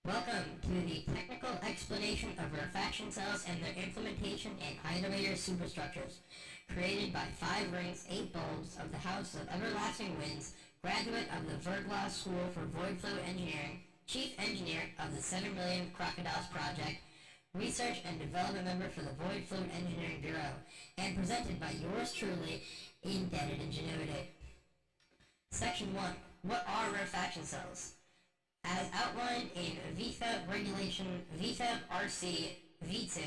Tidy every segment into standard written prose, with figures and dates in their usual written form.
Welcome to the technical explanation of rarefaction cells and their implementation in Iterator Superstructures, created by 5 Rings, 8 Bulbs of the House of Everlasting Winds, graduate of the Verglas School for Void Fluid Engineering, Chief Engineer of the 7 Million Crocodiles Project, Research and Development Member for the Void Fluid Engineering Bureau, and presented by yours truly, Indebted Ingenuity. Section 1. What are rarefaction cells? As outlined in VFAB Regulation VFAB RC V2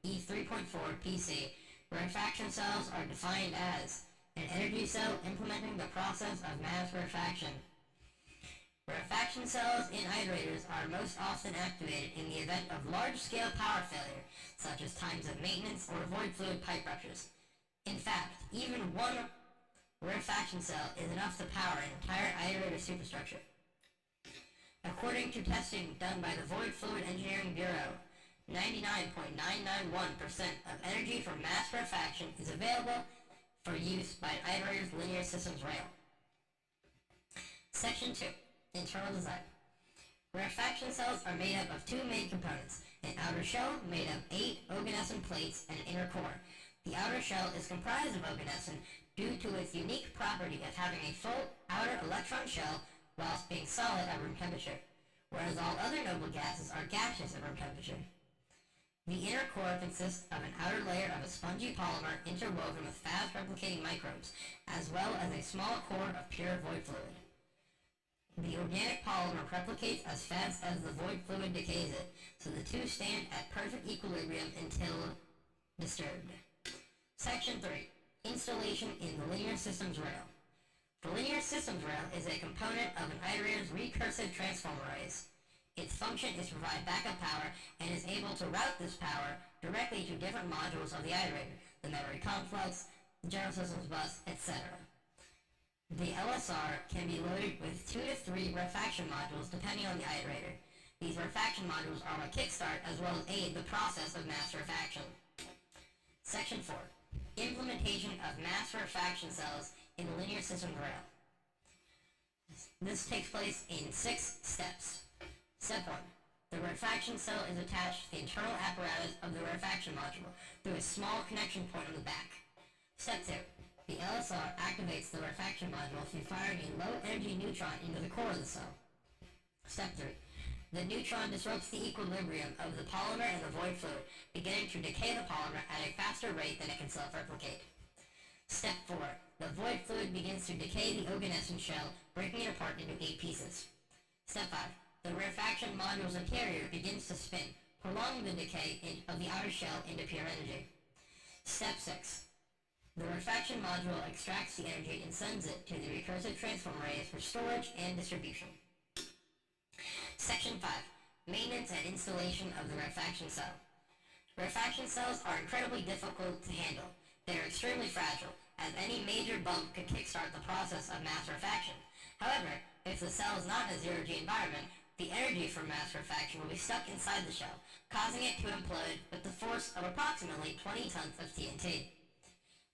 E3.4 PC, rarefaction cells are defined as an energy cell implementing the process of mass rarefaction. Rarefaction cells in iterators are most often activated in the event of large-scale power failure, such as times of maintenance or void fluid pipe ruptures. In fact, even one rarefaction cell is enough to power an entire iterator superstructure. According to testing done by the Void Fluid Engineering Bureau, 99.991% of energy from mass rarefaction is available for use by an iterator's linear systems rail. Section 2. Internal design. Rarefaction cells are made up of 2 main components, an outer shell made of 8 oganescent plates and an inner core. The outer shell is comprised of oganescent due to its unique property of having a full outer electron shell whilst being solid at room temperature, whereas all other noble gases are gaseous at room temperature. The inner core consists of an outer layer of a spongy polymer interwoven with fast-replicating microbes, as well as a small core of pure void fluid. The organic polymer replicates as fast as the void fluid decays it, so the two stand at perfect equilibrium until disturbed. Section 3. Installation in the linear systems rail. The linear systems rail is a component of an iterator's recursive transform arrays. Its function is to provide backup power and is able to route this power directly to different modules of the iterator, the memory complex, the general systems bus, etc. The LSR can be loaded with 2 to 3 rarefaction modules depending on the iterator. These rarefaction modules are what kickstart as well as aid the process of mass rarefaction. Section 4. Implementation of mass rarefaction cells in the linear systems rail. This takes place in 6 steps. Step 1. The rarefaction cell is attached to the internal apparatus of the rarefaction module through a small connection point on the back. Step 2. The LSR activates the rarefaction module through firing a low-energy neutron into the core of the cell. Step 3. The neutron disrupts the equilibrium of the polymer and the void fluid, beginning to decay the polymer at a faster rate than it can self-replicate. Step 4. The void fluid begins to decay the oganescent shell, breaking it apart into 8 pieces. Step 5. The rarefaction module's interior begins to spin, prolonging the decay of the outer shell into pure energy. Step 6. The rarefaction module extracts the energy and sends it to the recursive transform arrays for storage and distribution. Section 5. Maintenance and installation of the rarefaction cell. Rarefaction cells are incredibly difficult to handle. They are extremely fragile, as any major bump could kickstart the process of mass rarefaction. However, if the cell is not in a zero-G environment, the energy from mass rarefaction will be stuck inside the shell, causing it to implode with the force of approximately 20 tons of TNT.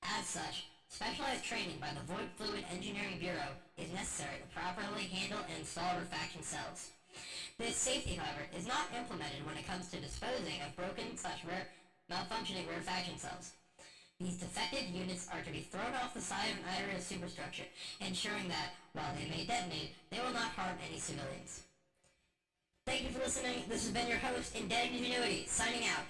As such, specialized training by the Void Fluid Engineering Bureau is necessary to properly handle and install rarefaction cells. This safety, however, is not implemented when it comes to disposing of broken/malfunctioning rarefaction cells. These defective units are to be thrown off the side of an iterator superstructure, ensuring that, while they may detonate, they will not harm any civilians. Thank you for listening. This has been your host, Indebted Ingenuity, signing out.